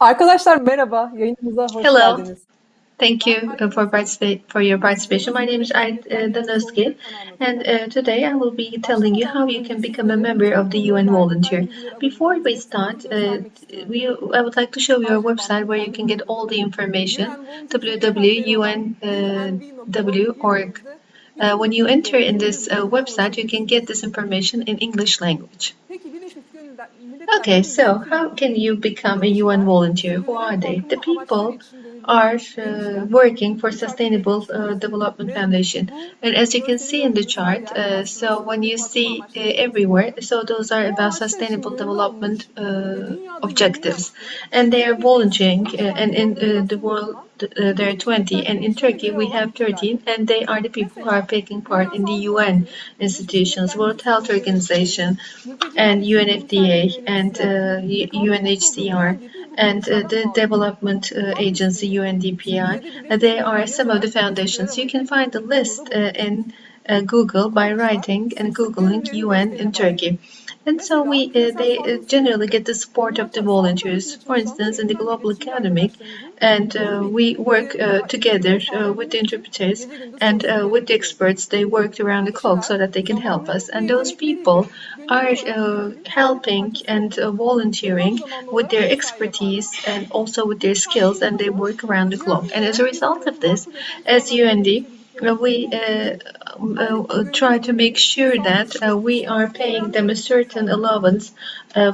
Arkadaşlar merhaba, yayınımıza hoş Hello. geldiniz. Thank you for your participation. My name is Ait Danuski, and today I will be telling you how you can become a member of the UN volunteer. Before we start, I would like to show you our website where you can get all the information, www.unw.org. When you enter in this website, you can get this information in English language. Okay, so how can you become a UN volunteer? Who are they? The people are working for Sustainable Development Foundation. And as you can see in the chart, so when you see everywhere, so those are about sustainable development objectives. And they are volunteering, and in the world there are 20, and in Turkey we have 13, and they are the people who are taking part in the UN institutions, World Health Organization, and UNFDA, and UNHCR, and the Development Agency UNDPI. They are some of the foundations. You can find the list in Google by writing and Googling UN in Turkey. And so they generally get the support of the volunteers. For instance, in the Global Academic, and we work together with the interpreters and with the experts. They worked around the clock so that they can help us. And those people are helping and volunteering with their expertise and also with their skills, and they work around the clock. And as a result of this, as UND, we try to make sure that we are paying them a certain allowance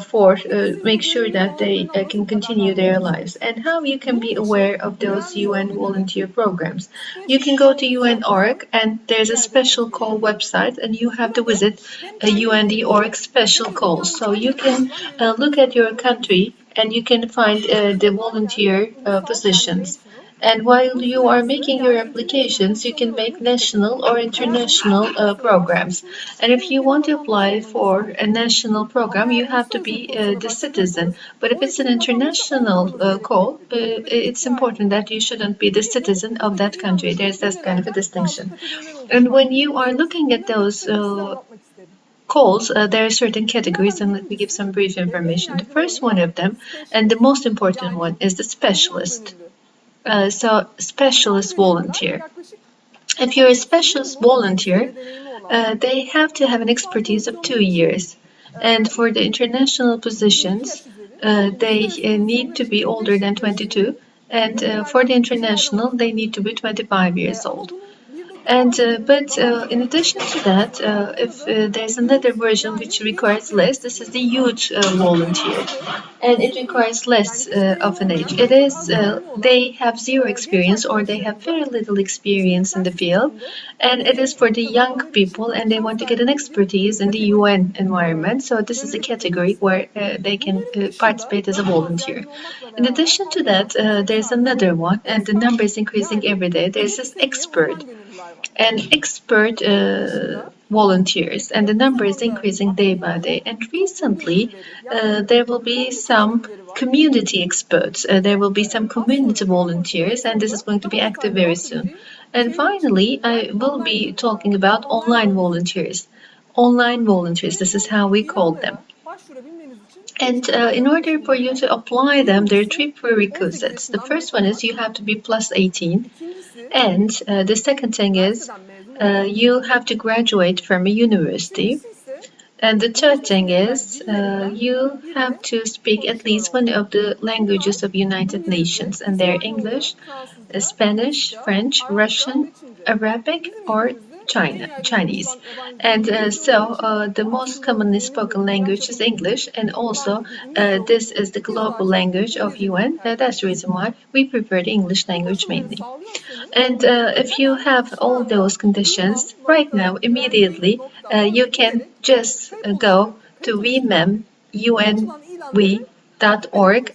for make sure that they can continue their lives. And how you can be aware of those UN volunteer programs? You can go to UN.org, and there's a special call website, and you have to visit UND.org special calls. So you can look at your country, and you can find the volunteer positions. And while you are making your applications, you can make national or international programs. And if you want to apply for a national program, you have to be the citizen. But if it's an international call, it's important that you shouldn't be the citizen of that country. There's this kind of a distinction. And when you are looking at those calls, there are certain categories, and let me give some brief information. The first one of them, and the most important one, is the specialist. So specialist volunteer. If you're a specialist volunteer, they have to have an expertise of 2 years. And for the international positions, they need to be older than 22. And for the international, they need to be 25 years old. And but in addition to that, if there's another version which requires less, this is the youth volunteer, and it requires less of an age. It is they have zero experience or they have very little experience in the field, and it is for the young people, and they want to get an expertise in the UN environment. So this is a category where they can participate as a volunteer. In addition to that, there's another one, and the number is increasing every day. There's this expert and expert volunteers, and the number is increasing day by day. And recently, there will be some community experts, there will be some community volunteers, and this is going to be active very soon. And finally, I will be talking about online volunteers. Online volunteers, this is how we call them. And in order for you to apply them, there are three prerequisites. The first one is you have to be plus 18. And the second thing is you have to graduate from a university. And the third thing is you have to speak at least one of the languages of United Nations. And they're English, Spanish, French, Russian, Arabic, or Chinese. And so the most commonly spoken language is English, and also this is the global language of UN. That's the reason why we prefer the English language mainly. And if you have all those conditions right now, immediately, you can just go to vmem.org,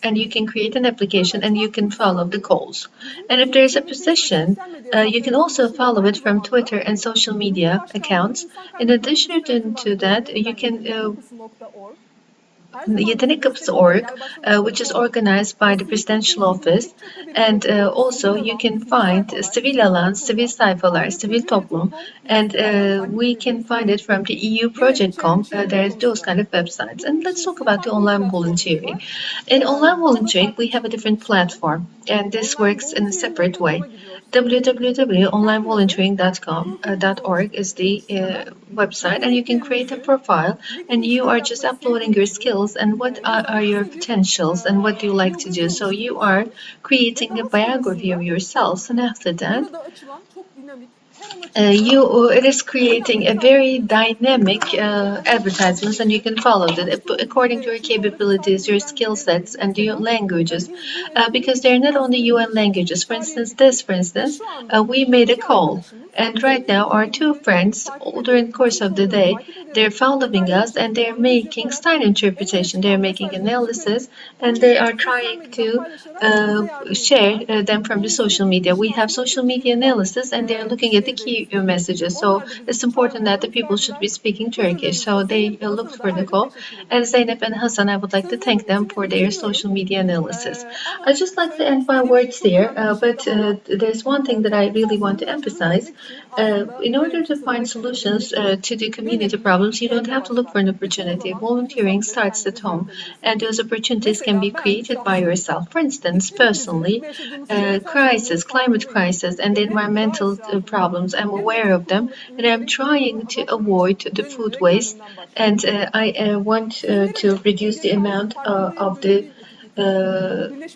and you can create an application and you can follow the calls. And if there's a position, you can also follow it from Twitter and social media accounts. In addition to that, you can Yetenek.org, which is organized by the Presidential Office. And also you can find sivil alan, sivil sayfalar, sivil toplum, and we can find it from the EU Project.com. There's those kind of websites. And let's talk about the online volunteering. In online volunteering, we have a different platform, and this works in a separate way. www.onlinevolunteering.org is the website, and you can create a profile, and you are just uploading your skills and what are your potentials and what do you like to do. So you are creating a biography of yourself, and after that it is creating a very dynamic advertisements, and you can follow that according to your capabilities, your skill sets, and your languages, because they're not only UN languages. For instance, we made a call, and right now our two friends, during the course of the day, they're following us, and they're making sign interpretation, they're making analysis, and they are trying to share them from the social media. We have social media analysis, and they're looking at the key messages. So it's important that the people should be speaking Turkish. So they looked for the call. And Zeynep and Hassan, I would like to thank them for their social media analysis. I just like to end my words here, but there's one thing that I really want to emphasize. In order to find solutions to the community problems, you don't have to look for an opportunity. Volunteering starts at home, and those opportunities can be created by yourself. For instance, personally, climate crisis, and environmental problems, I'm aware of them, and I'm trying to avoid the food waste, and I want to reduce the amount of the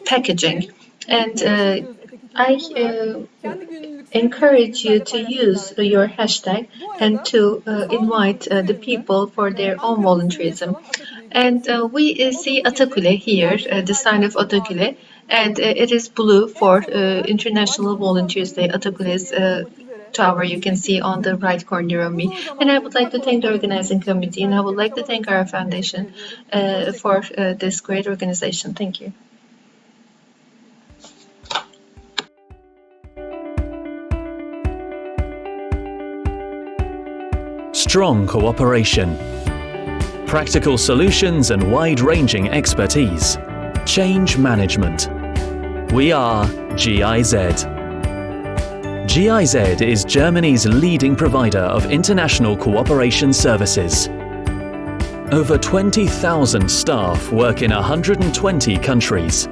packaging. And I encourage you to use your hashtag and to invite the people for their own volunteerism. And we see Atakule here, the sign of Atakule, and it is blue for International Volunteers Day. Atakule's tower you can see on the right corner of me. And I would like to thank the organizing committee, and I would like to thank our foundation for this great organization. Thank you. Strong cooperation, practical solutions and wide-ranging expertise, change management. We are GIZ. GIZ is Germany's leading provider of international cooperation services. Over 20,000 staff work in 120 countries.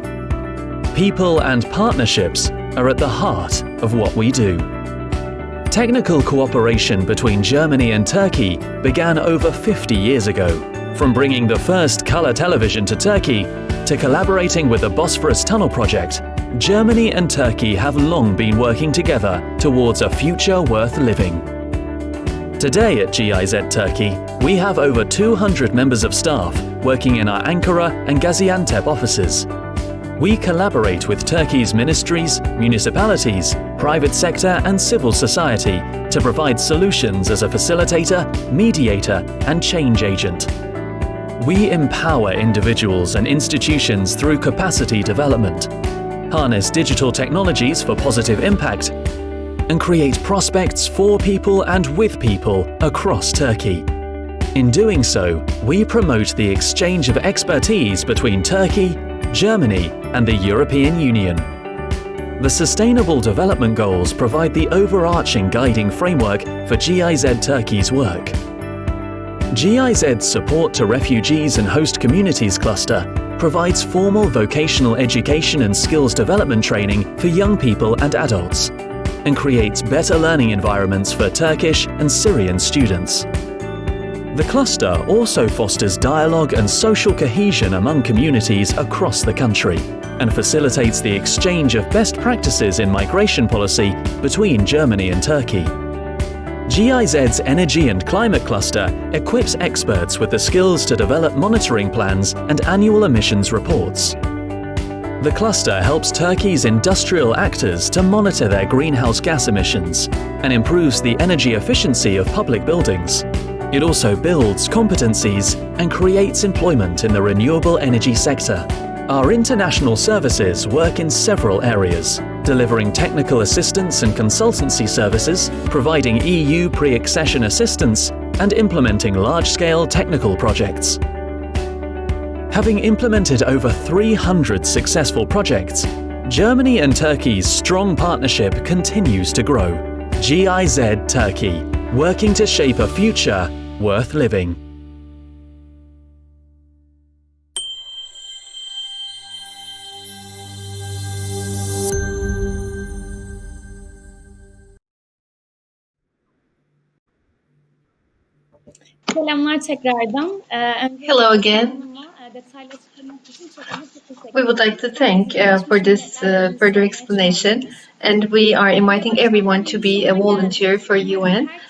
People and partnerships are at the heart of what we do. Technical cooperation between Germany and Turkey began over 50 years ago, from bringing the first color television to Turkey to collaborating with the Bosphorus Tunnel project. Germany and Turkey have long been working together towards a future worth living. Today at GIZ Turkey, we have over 200 members of staff working in our Ankara and Gaziantep offices. We collaborate with Turkey's ministries, municipalities, private sector and civil society to provide solutions as a facilitator, mediator and change agent. We empower individuals and institutions through capacity development, harness digital technologies for positive impact, and create prospects for people and with people across Turkey. In doing so, we promote the exchange of expertise between Turkey, Germany and the European Union. The Sustainable Development Goals provide the overarching guiding framework for GIZ Turkey's work. GIZ's Support to Refugees and Host Communities cluster provides formal vocational education and skills development training for young people and adults, and creates better learning environments for Turkish and Syrian students. The cluster also fosters dialogue and social cohesion among communities across the country, and facilitates the exchange of best practices in migration policy between Germany and Turkey. GIZ's Energy and Climate Cluster equips experts with the skills to develop monitoring plans and annual emissions reports. The cluster helps Turkey's industrial actors to monitor their greenhouse gas emissions and improves the energy efficiency of public buildings. It also builds competencies and creates employment in the renewable energy sector. Our international services work in several areas, delivering technical assistance and consultancy services, providing EU pre-accession assistance, and implementing large-scale technical projects. Having implemented over 300 successful projects, Germany and Turkey's strong partnership continues to grow. GIZ Turkey, working to shape a future worth living. Selamlar tekrardan. Hello again. We would like to thank for this further explanation, and we are inviting everyone to be a volunteer for UN